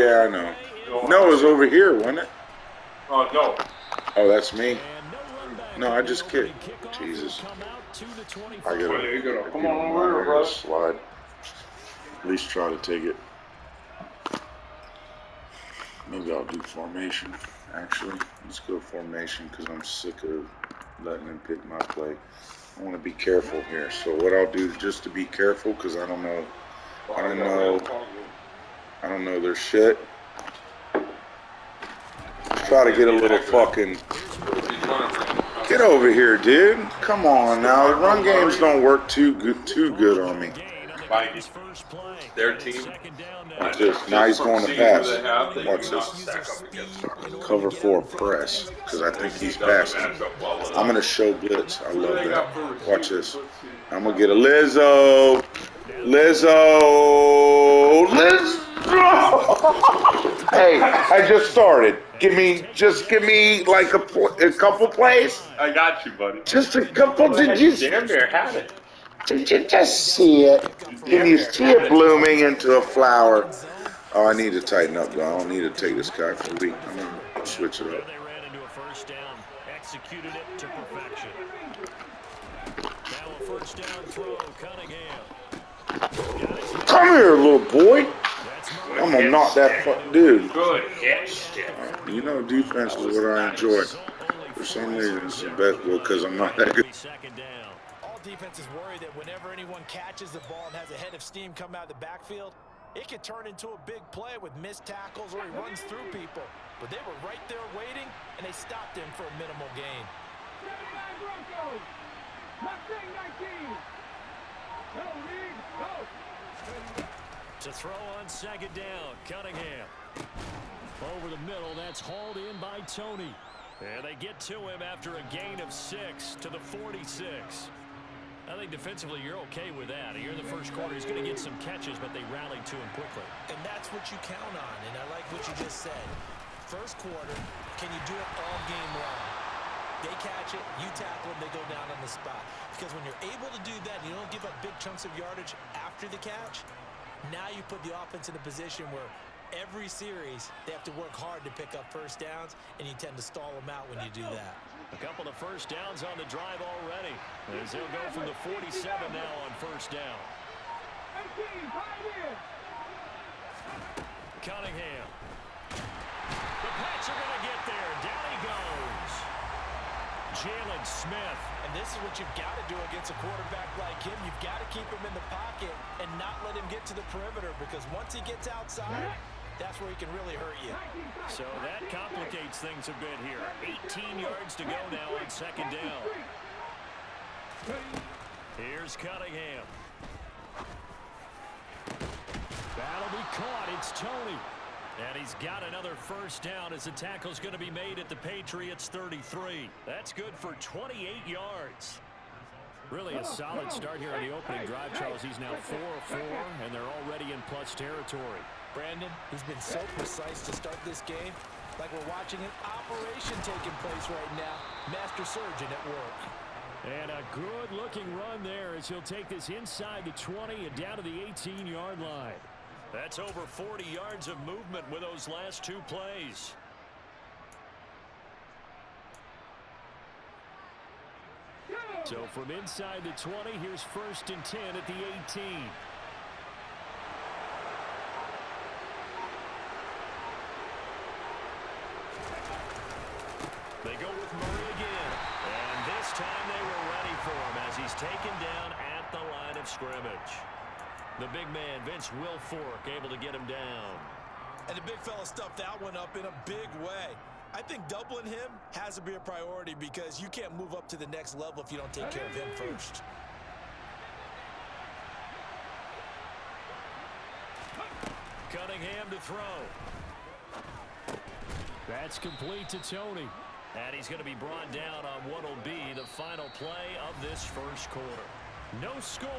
Yeah, I know. No, it was over here, wasn't it? No. Oh, that's me. No, I just kicked. Jesus. I gotta Come on over here, bro. Slide. At least try to take it. Maybe I'll do formation, actually. Let's go formation because I'm sick of letting him pick my play. I want to be careful here. So what I'll do just to be careful because I don't know their shit. Try to get a little fucking... Get over here, dude. Come on now. The run games don't work too good on me. Their team. Watch this. Now he's going to pass. Watch this. Cover 4 press because I think he's passing. I'm going to show blitz. I love that. Watch this. I'm going to get a Lizzo. Hey, I just started. Give me like a couple plays. I got you, buddy. Just a couple. Did you damn near had it? Did you just see it? Can you see it blooming into a flower? Oh, I need to tighten up, though. I don't need to take this guy for a week. I'm gonna switch it up. They ran into a first down, executed it to perfection. Now a first down throw, Cunningham. Come here, little boy. I'm gonna knock that dude. Good hit. You know, defense is what I enjoy. For some reason, it's the best because I'm not that good. All defenses worry that whenever anyone catches the ball and has a head of steam come out of the backfield, it can turn into a big play with missed tackles or he runs through people. But they were right there waiting, and they stopped him for a minimal gain. To throw on second down, Cunningham. Over the middle, that's hauled in by Tony. And they get to him after a gain of 6 to the 46. I think defensively you're okay with that. Here in the first quarter, he's going to get some catches, but they rallied to him quickly. And that's what you count on, and I like what you just said. First quarter, can you do it all game long? They catch it, you tackle them, they go down on the spot. Because when you're able to do that, and you don't give up big chunks of yardage after the catch, now you put the offense in a position where every series they have to work hard to pick up first downs, and you tend to stall them out when you do that. A couple of first downs on the drive already, as they'll go from the 47 now on first down. Cunningham. The Pats are going to get there. Down he goes. Jalen Smith. And this is what you've got to do against a quarterback like him. You've got to keep him in the pocket and not let him get to the perimeter, because once he gets outside, that's where he can really hurt you. So that complicates things a bit here. 18 yards to go now on second down. Here's Cunningham. That'll be caught. It's Tony. And he's got another first down as the tackle's going to be made at the Patriots 33. That's good for 28 yards. Really a solid start here on the opening drive, Charles. He's now 4 of 4, and they're already in plus territory. Brandon, he's been so precise to start this game, like we're watching an operation taking place right now. Master surgeon at work. And a good-looking run there as he'll take this inside the 20 and down to the 18-yard line. That's over 40 yards of movement with those last 2 plays. So from inside the 20, here's 1st and 10 at the 18. They go with Murray again. And this time they were ready for him as he's taken down at the line of scrimmage. The big man, Vince Wilfork, able to get him down. And the big fella stuffed that one up in a big way. I think doubling him has to be a priority, because you can't move up to the next level if you don't take care of him first. Cunningham to throw. That's complete to Tony. And he's going to be brought down on what will be the final play of this first quarter. No score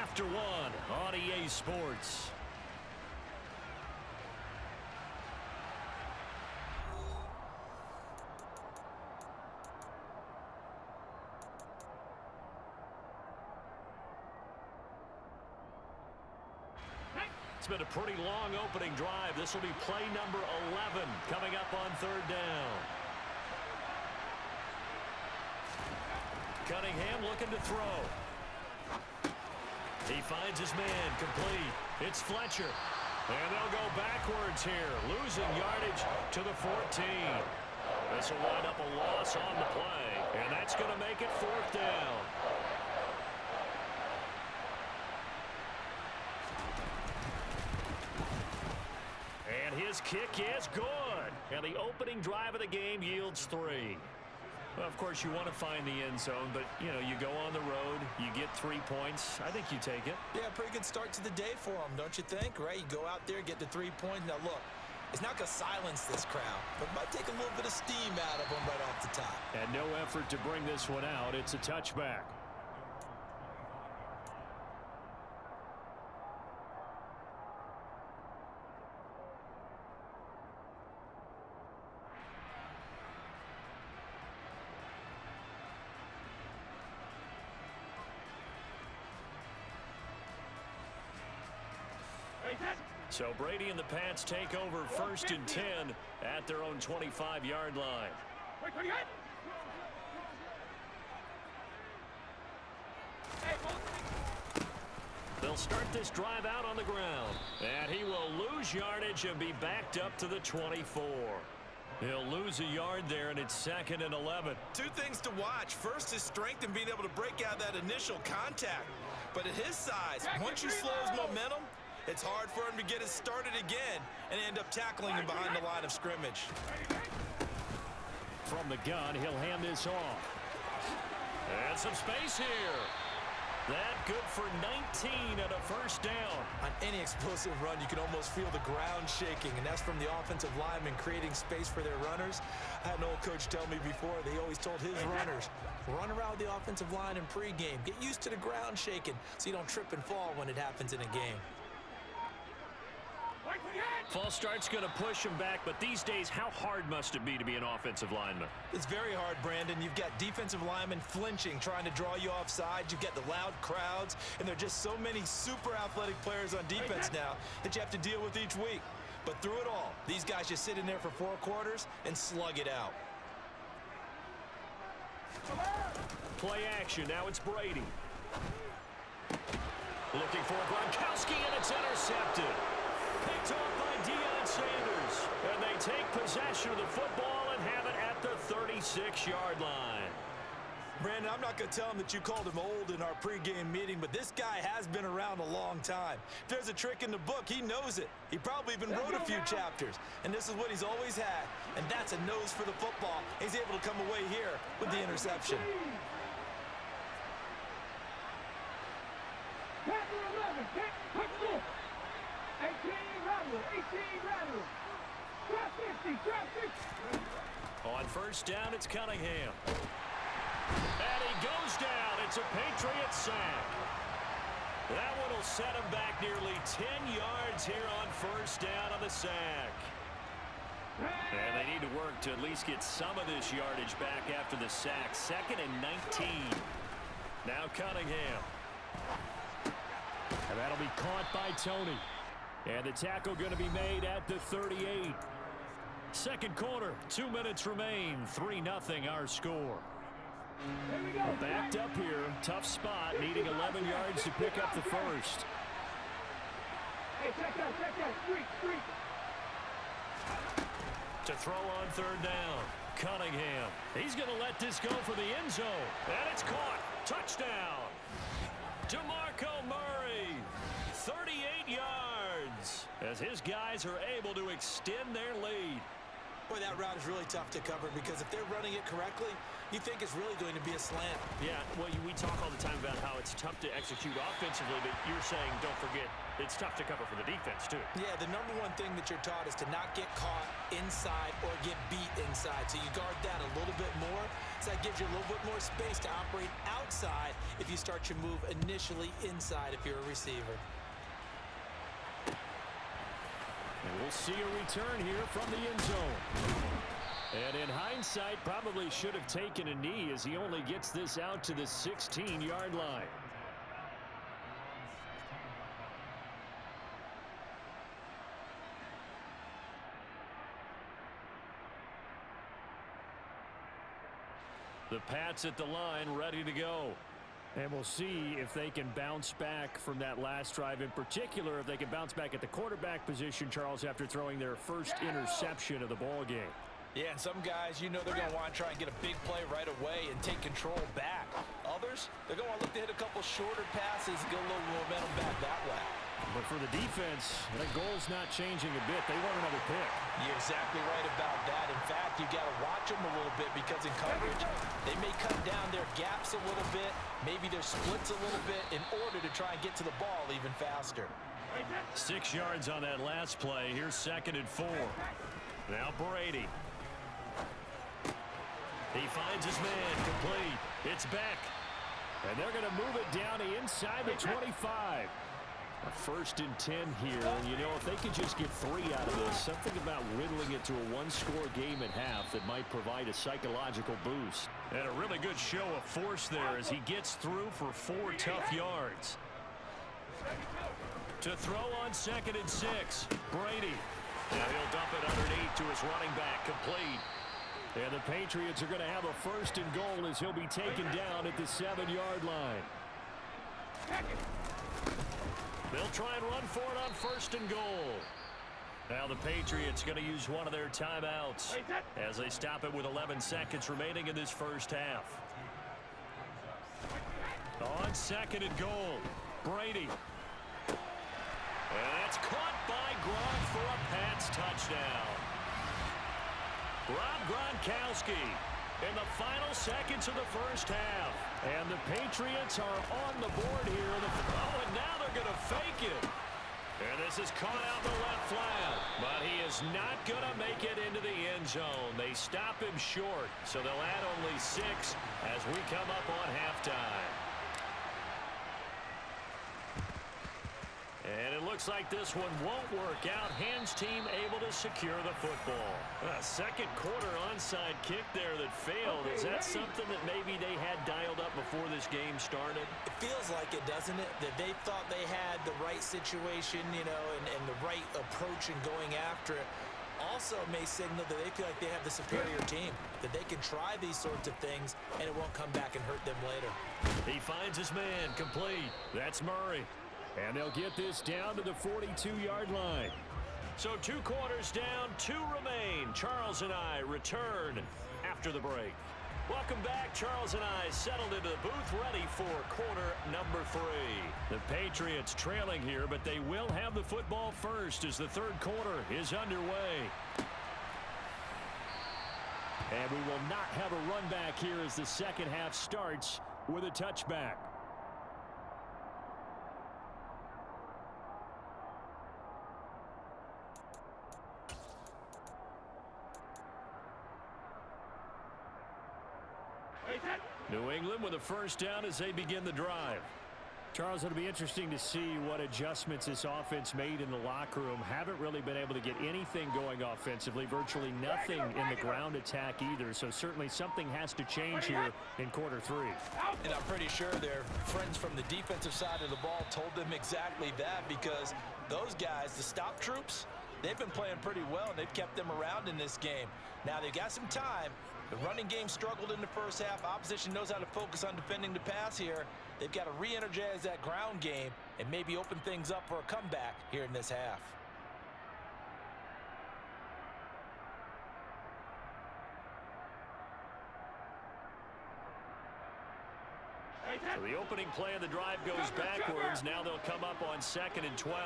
after 1 on EA Sports. been a pretty long opening drive. This will be play number 11 coming up on third down. Cunningham looking to throw. He finds his man complete. It's Fletcher. And they'll go backwards here, losing yardage to the 14. This will wind up a loss on the play, and that's going to make it fourth down. And his kick is good. And the opening drive of the game yields 3. Well, of course, you want to find the end zone, but, you know, you go on the road, you get 3 points. I think you take it. Yeah, pretty good start to the day for them, don't you think, right? You go out there, get the 3 points. Now, look, it's not going to silence this crowd, but it might take a little bit of steam out of them right off the top. And no effort to bring this one out. It's a touchback. So Brady and the Pats take over 1st and 10 at their own 25-yard line. They'll start this drive out on the ground. And he will lose yardage and be backed up to the 24. He'll lose a yard there, and it's 2nd and 11. 2 things to watch. First, his strength in being able to break out that initial contact. But at his size, once you slow his momentum, it's hard for him to get it started again and end up tackling him behind the line of scrimmage. From the gun, he'll hand this off. And some space here. That good for 19 and a first down. On any explosive run, you can almost feel the ground shaking, and that's from the offensive linemen creating space for their runners. I had an old coach tell me before, they always told his runners, run around the offensive line in pregame. Get used to the ground shaking so you don't trip and fall when it happens in a game. False start's going to push him back, but these days, how hard must it be to be an offensive lineman? It's very hard, Brandon. You've got defensive linemen flinching, trying to draw you offside. You've got the loud crowds, and there are just so many super athletic players on defense now that you have to deal with each week. But through it all, these guys just sit in there for 4 quarters and slug it out. Play action. Now it's Brady. Looking for Gronkowski, and it's intercepted. Picked off by Deion Sanders. And they take possession of the football and have it at the 36-yard line. Brandon, I'm not going to tell him that you called him old in our pregame meeting, but this guy has been around a long time. If there's a trick in the book, he knows it. He probably even wrote a few chapters. And this is what he's always had. And that's a nose for the football. He's able to come away here with the interception. On first down, it's Cunningham. And he goes down. It's a Patriot sack. That one will set him back nearly 10 yards here on first down on the sack. And they need to work to at least get some of this yardage back after the sack. 2nd and 19. Now Cunningham. And that'll be caught by Tony. And the tackle going to be made at the 38. Second quarter, 2 minutes remain. 3-0 our score. Backed up here, tough spot, needing 11 yards to pick up the first. Hey, check that, street. To throw on third down, Cunningham. He's going to let this go for the end zone. And it's caught. Touchdown. DeMarco Murray, 38 yards, as his guys are able to extend their lead. Boy, that route is really tough to cover because if they're running it correctly, you think it's really going to be a slant. Yeah, well, we talk all the time about how it's tough to execute offensively, but you're saying, don't forget, it's tough to cover for the defense, too. Yeah, the number one thing that you're taught is to not get caught inside or get beat inside. So you guard that a little bit more. So that gives you a little bit more space to operate outside if you start your move initially inside if you're a receiver. And we'll see a return here from the end zone. And in hindsight, probably should have taken a knee as he only gets this out to the 16-yard line. The Pats at the line, ready to go. And we'll see if they can bounce back from that last drive. In particular, if they can bounce back at the quarterback position, Charles, after throwing their first interception of the ball game. Yeah, and some guys, you know they're going to want to try and get a big play right away and take control back. Others, they're going to want to look to hit a couple shorter passes and get a little momentum back that way. But for the defense, that goal's not changing a bit. They want another pick. You're exactly right about that. In fact, you got to watch them a little bit because in coverage, they may cut down their gaps a little bit, maybe their splits a little bit in order to try and get to the ball even faster. 6 yards on that last play. Here's 2nd and 4. Now Brady. He finds his man, complete. It's Beck. And they're going to move it down to inside the 25. A 1st and 10 here. And, you know, if they could just get 3 out of this, something about whittling it to a one-score game at half that might provide a psychological boost. And a really good show of force there as he gets through for 4 tough yards. To throw on 2nd and 6, Brady. Now he'll dump it underneath to his running back, complete. And the Patriots are going to have a 1st and goal as he'll be taken down at the 7-yard line. They'll try and run for it on 1st and goal. Now the Patriots going to use one of their timeouts as they stop it with 11 seconds remaining in this first half. On 2nd and goal, Brady. And that's caught by Gronk for a Pats touchdown. Rob Gronkowski in the final seconds of the first half. And the Patriots are on the board here. And now they're going to fake it. And this is caught out in the left flat. But he is not going to make it into the end zone. They stop him short. So they'll add only 6 as we come up on halftime. And it looks like this one won't work out. Hens team able to secure the football. A second quarter onside kick there that failed. Is that something that maybe they had dialed up before this game started? It feels like it, doesn't it? That they thought they had the right situation, you know, and the right approach in going after it. Also may signal that they feel like they have the superior team, that they can try these sorts of things and it won't come back and hurt them later. He finds his man, complete. That's Murray. And they'll get this down to the 42-yard line. So 2 quarters down, 2 remain. Charles and I return after the break. Welcome back. Charles and I settled into the booth ready for quarter number 3. The Patriots trailing here, but they will have the football first as the 3rd quarter is underway. And we will not have a run back here as the second half starts with a touchback. New England with a 1st down as they begin the drive. Charles, it'll be interesting to see what adjustments this offense made in the locker room. Haven't really been able to get anything going offensively, virtually nothing in the ground attack either. So certainly something has to change here in quarter 3. And I'm pretty sure their friends from the defensive side of the ball told them exactly that, because those guys, the stop troops, they've been playing pretty well, and they've kept them around in this game. Now they've got some time. The running game struggled in the first half. Opposition knows how to focus on defending the pass here. They've got to re-energize that ground game and maybe open things up for a comeback here in this half. So the opening play of the drive goes backwards. Now they'll come up on 2nd and 12.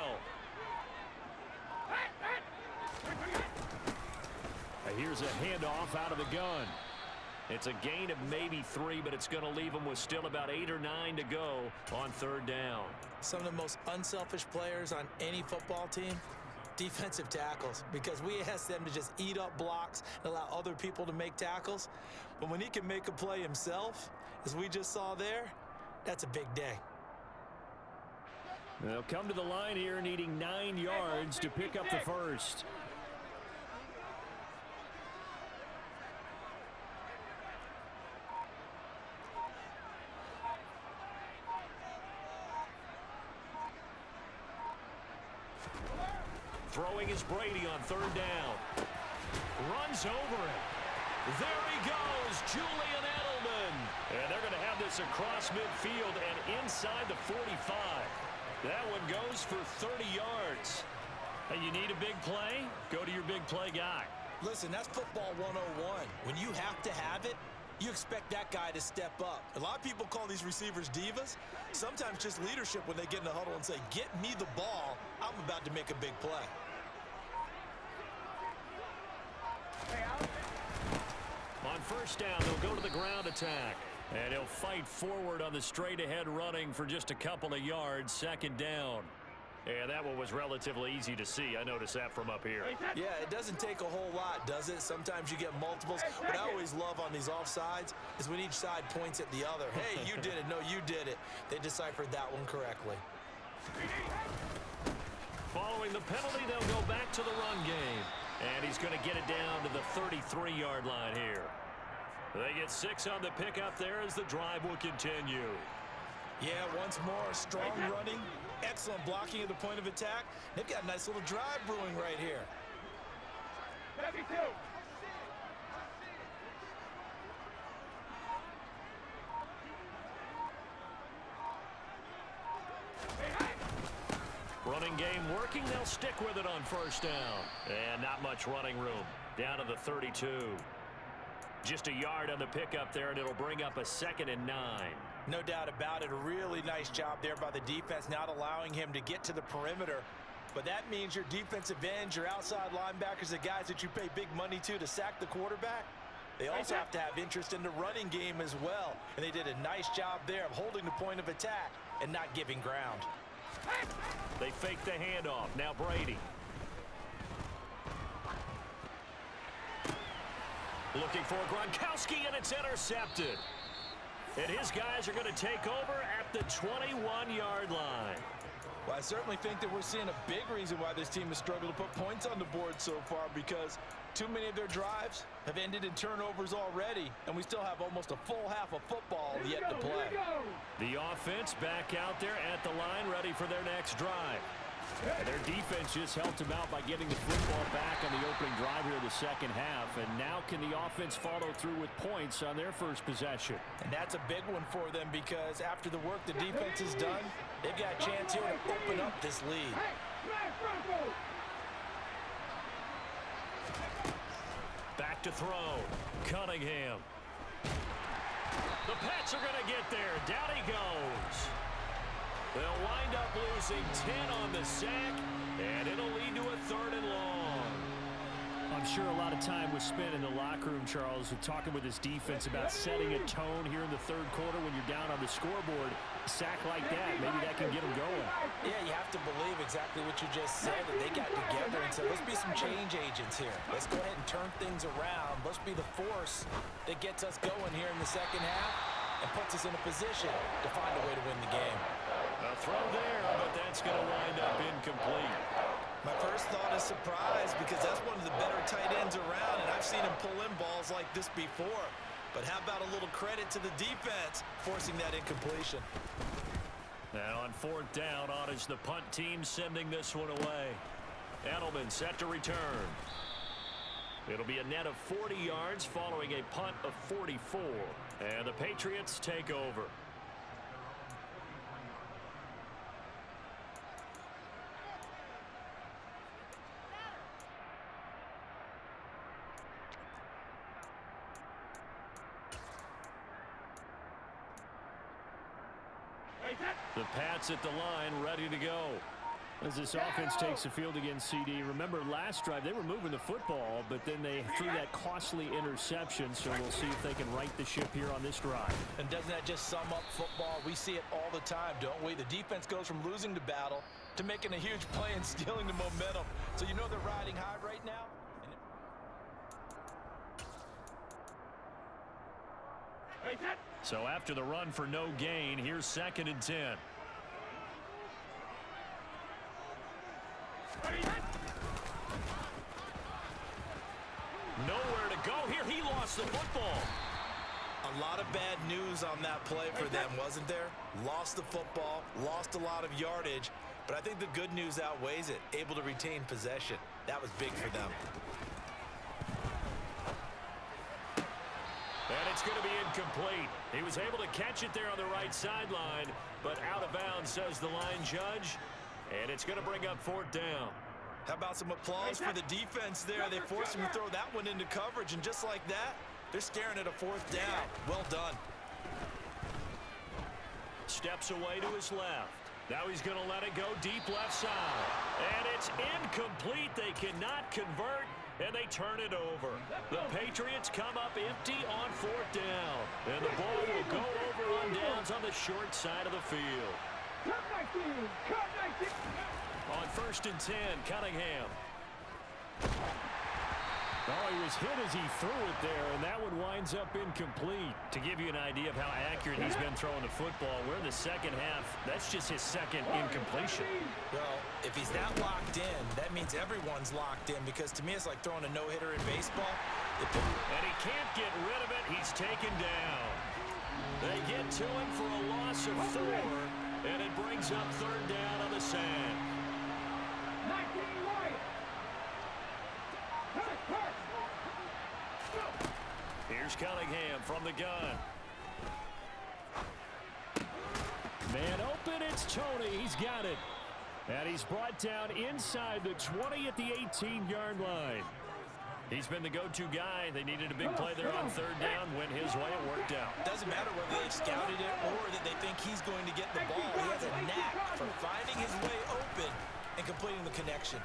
Here's a handoff out of the gun. It's a gain of maybe 3, but it's going to leave them with still about 8 or 9 to go on 3rd down. Some of the most unselfish players on any football team, defensive tackles, because we ask them to just eat up blocks and allow other people to make tackles. But when he can make a play himself, as we just saw there, that's a big day. They'll come to the line here needing 9 yards to pick up the 1st. Throwing is Brady on 3rd down. Runs over it. There he goes, Julian Edelman. And they're going to have this across midfield and inside the 45. That one goes for 30 yards. And you need a big play? Go to your big play guy. Listen, that's football 101. When you have to have it, you expect that guy to step up. A lot of people call these receivers divas. Sometimes just leadership when they get in the huddle and say, get me the ball. I'm about to make a big play. On first down, they'll go to the ground attack. And he'll fight forward on the straight-ahead running for just a couple of yards, second down. Yeah, that one was relatively easy to see. I noticed that from up here. Yeah, it doesn't take a whole lot, does it? Sometimes you get multiples. What I always love on these offsides is when each side points at the other. Hey, you did it. No, you did it. They deciphered that one correctly. Following the penalty, they'll go back to the run game. And he's going to get it down to the 33-yard line here. They get 6 on the pickup there as the drive will continue. Yeah, once more, strong running, excellent blocking at the point of attack. They've got a nice little drive brewing right here. 32. Running game working. They'll stick with it on first down. And not much running room. Down to the 32. Just a yard on the pickup there, and it'll bring up a 2nd and 9. No doubt about it. A really nice job there by the defense, not allowing him to get to the perimeter. But that means your defensive ends, your outside linebackers, the guys that you pay big money to sack the quarterback, they also have to have interest in the running game as well. And they did a nice job there of holding the point of attack and not giving ground. They fake the handoff. Now Brady. Looking for Gronkowski, and it's intercepted. And his guys are going to take over at the 21-yard line. Well, I certainly think that we're seeing a big reason why this team has struggled to put points on the board so far, because too many of their drives have ended in turnovers already, and we still have almost a full half of football yet to play. The offense back out there at the line, ready for their next drive. And their defense just helped them out by getting the football back on the opening drive here in the second half. And now can the offense follow through with points on their first possession? And that's a big one for them, because after the work the defense has done, they've got a chance here to open up this lead. Back to throw. Cunningham. The Pats are going to get there. Down he goes. They'll wind up losing 10 on the sack, and it'll lead to a 3rd and long. I'm sure a lot of time was spent in the locker room, Charles, with talking with his defense about setting a tone here in the third quarter when you're down on the scoreboard. A sack like that, maybe that can get them going. Yeah, you have to believe exactly what you just said, that they got together and said, let's be some change agents here. Let's go ahead and turn things around. Let's be the force that gets us going here in the second half and puts us in a position to find a way to win the game. A throw there, but that's going to wind up incomplete. My first thought is surprise, because that's one of the better tight ends around, and I've seen him pull in balls like this before. But how about a little credit to the defense forcing that incompletion? And on 4th down, on is the punt team sending this one away. Edelman set to return. It'll be a net of 40 yards following a punt of 44. And the Patriots take over. The Pats at the line, ready to go. As this offense takes the field against CD. Remember, last drive, they were moving the football, but then they threw that costly interception, so we'll see if they can right the ship here on this drive. And doesn't that just sum up football? We see it all the time, don't we? The defense goes from losing the battle to making a huge play and stealing the momentum. So you know they're riding high right now? So after the run for no gain, here's 2nd and 10. Nowhere to go here. He lost the football. A lot of bad news on that play for them, wasn't there? Lost the football, lost a lot of yardage, but I think the good news outweighs it. Able to retain possession. That was big for them. And it's going to be incomplete. He was able to catch it there on the right sideline, but out of bounds, says the line judge. And it's going to bring up 4th down. How about some applause for the defense there? They forced him to throw that one into coverage, and just like that, they're staring at a 4th down. Well done. Steps away to his left. Now he's going to let it go deep left side. And it's incomplete. They cannot convert, and they turn it over. The Patriots come up empty on 4th down. And the ball will go over on downs on the short side of the field. On 1st and 10, Cunningham. Oh, he was hit as he threw it there, and that one winds up incomplete. To give you an idea of how accurate he's been throwing the football, we're in the second half. That's just his second incompletion. Well, if he's that locked in, that means everyone's locked in, because to me it's like throwing a no-hitter in baseball. And he can't get rid of it. He's taken down. They get to him for a loss of 4, and it brings up 3rd down on the sand. Here's Cunningham from the gun. Man open, it's Tony. He's got it. And he's brought down inside the 20 at the 18-yard line. He's been the go-to guy. They needed a big play there on 3rd down. Went his way. It worked out. Doesn't matter whether they've scouted it or that they think he's going to get the ball. He has a knack for finding his way open and completing the connection.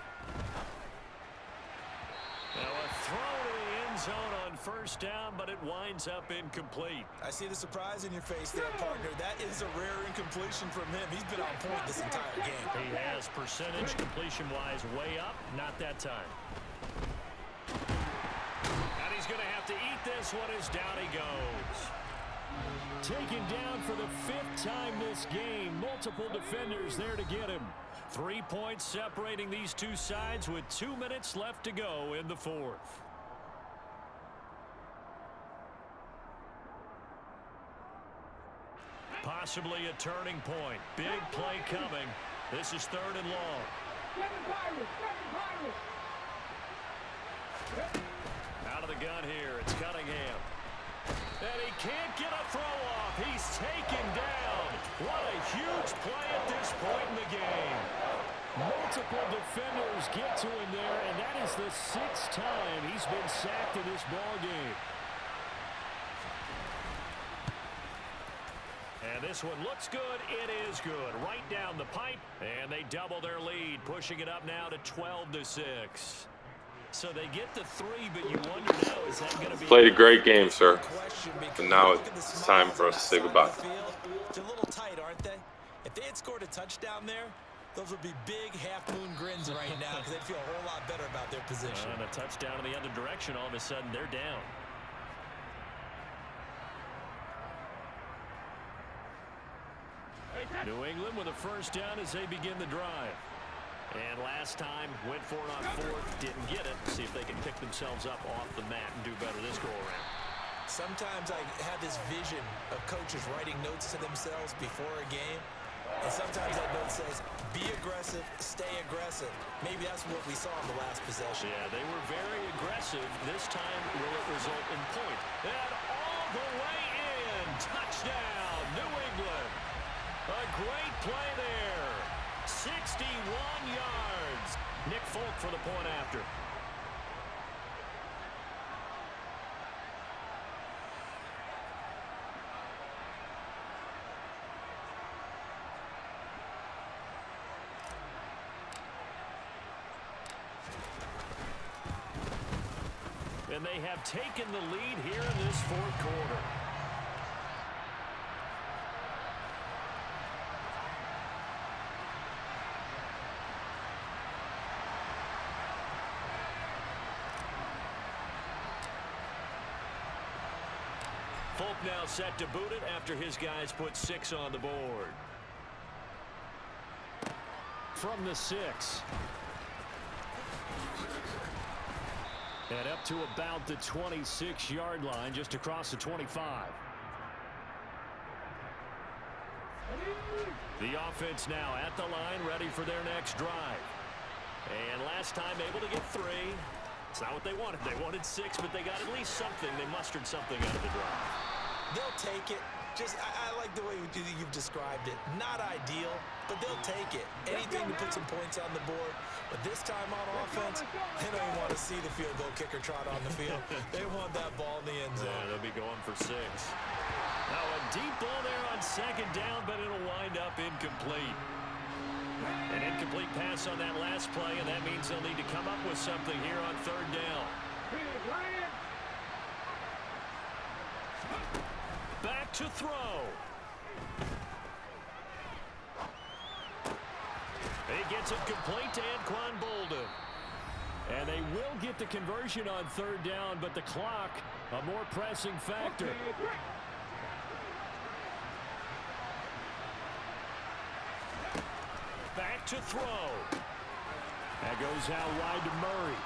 Now a throw to the end zone on 1st down, but it winds up incomplete. I see the surprise in your face there, partner. That is a rare incompletion from him. He's been on point this entire game. He has percentage completion-wise way up. Not that time. And he's going to have to eat this one as down he goes. Taken down for the 5th time this game. Multiple defenders there to get him. 3 points separating these two sides with 2 minutes left to go in the 4th. Possibly a turning point. Big play coming. This is 3rd and long. Out of the gun here, it's Cunningham. And he can't get a throw off. He's taken down. What a huge play at this point in the game. Multiple defenders get to him there, and that is the 6th time he's been sacked in this ball game. And this one looks good. It is good. Right down the pipe, and they double their lead, pushing it up now to 12-6. So they get the 3, but you wonder now, is that going to be... Played a great game, sir. And now it's time for us to say goodbye. They're a little tight, aren't they? If they had scored a touchdown there, those would be big half-moon grins right now, because they'd feel a whole lot better about their position. And a touchdown in the other direction, all of a sudden they're down. New England with a 1st down as they begin the drive. And last time, went for it on 4th, didn't get it. See if they can pick themselves up off the mat and do better this go-around. Sometimes I have this vision of coaches writing notes to themselves before a game. And sometimes that note says, be aggressive, stay aggressive. Maybe that's what we saw in the last possession. Yeah, they were very aggressive. This time, will it result in point? And all the way in. Touchdown, New England. A great play there. 61 yards. Nick Folk for the point after. And they have taken the lead here in this 4th quarter. Folk now set to boot it after his guys put 6 on the board. From the 6. And up to about the 26-yard line, just across the 25. The offense now at the line, ready for their next drive. And last time able to get 3. It's not what they wanted. They wanted 6, but they got at least something. They mustered something out of the drive. They'll take it. I like the way you've described it. Not ideal, but they'll take it. Anything to put some points on the board. But this time on offense, they don't even want to see the field goal kicker trot on the field. They want that ball in the end zone. Yeah, they'll be going for 6. Now a deep ball there on 2nd down, but it'll wind up incomplete. An incomplete pass on that last play, and that means they'll need to come up with something here on 3rd down. Back to throw. He gets it complete to Anquan Boldin. And they will get the conversion on 3rd down, but the clock, a more pressing factor. Back to throw. That goes out wide to Murray.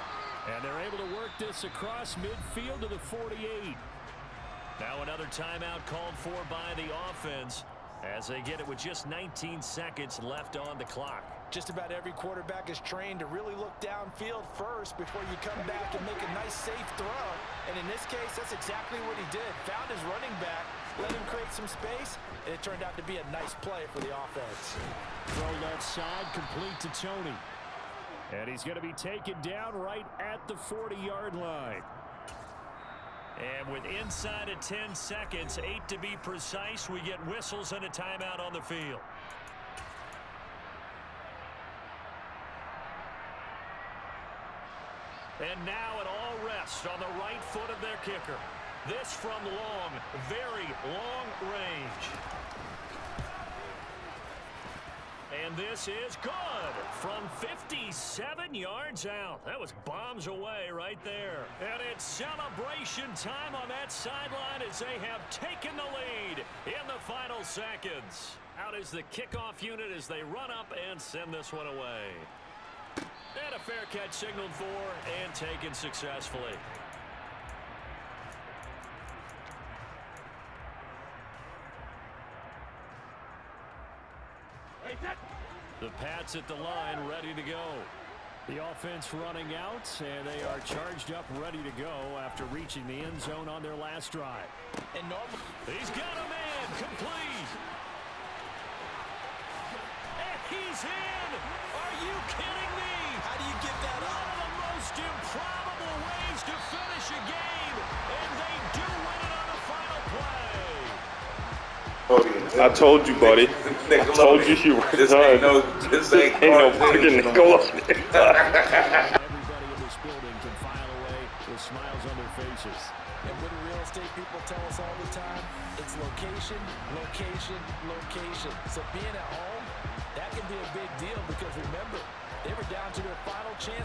And they're able to work this across midfield to the 48. Now another timeout called for by the offense as they get it with just 19 seconds left on the clock. Just about every quarterback is trained to really look downfield first before you come back and make a nice, safe throw. And in this case, that's exactly what he did. Found his running back, let him create some space, and it turned out to be a nice play for the offense. Throw left side, complete to Tony. And he's going to be taken down right at the 40-yard line. And with inside of 10 seconds, 8 to be precise, we get whistles and a timeout on the field. And now it all rests on the right foot of their kicker. This from long, very long range. And this is good from 57 yards out. That was bombs away right there. And it's celebration time on that sideline as they have taken the lead in the final seconds. Out is the kickoff unit as they run up and send this one away. And a fair catch signaled for and taken successfully. The Pats at the line, ready to go. The offense running out, and they are charged up, ready to go after reaching the end zone on their last drive. And he's got a man, complete. And he's in. Are you kidding me? How do you get that up? One of the most improbable ways to finish a game, and they do win it on the final play. I told you, buddy. I told you were done. This ain't no freaking Nickelodeon. Everybody in this building can file away with smiles on their faces. And what do real estate people tell us all the time? It's location, location, location. So being at home, that can be a big deal because remember, they were down to their final chance.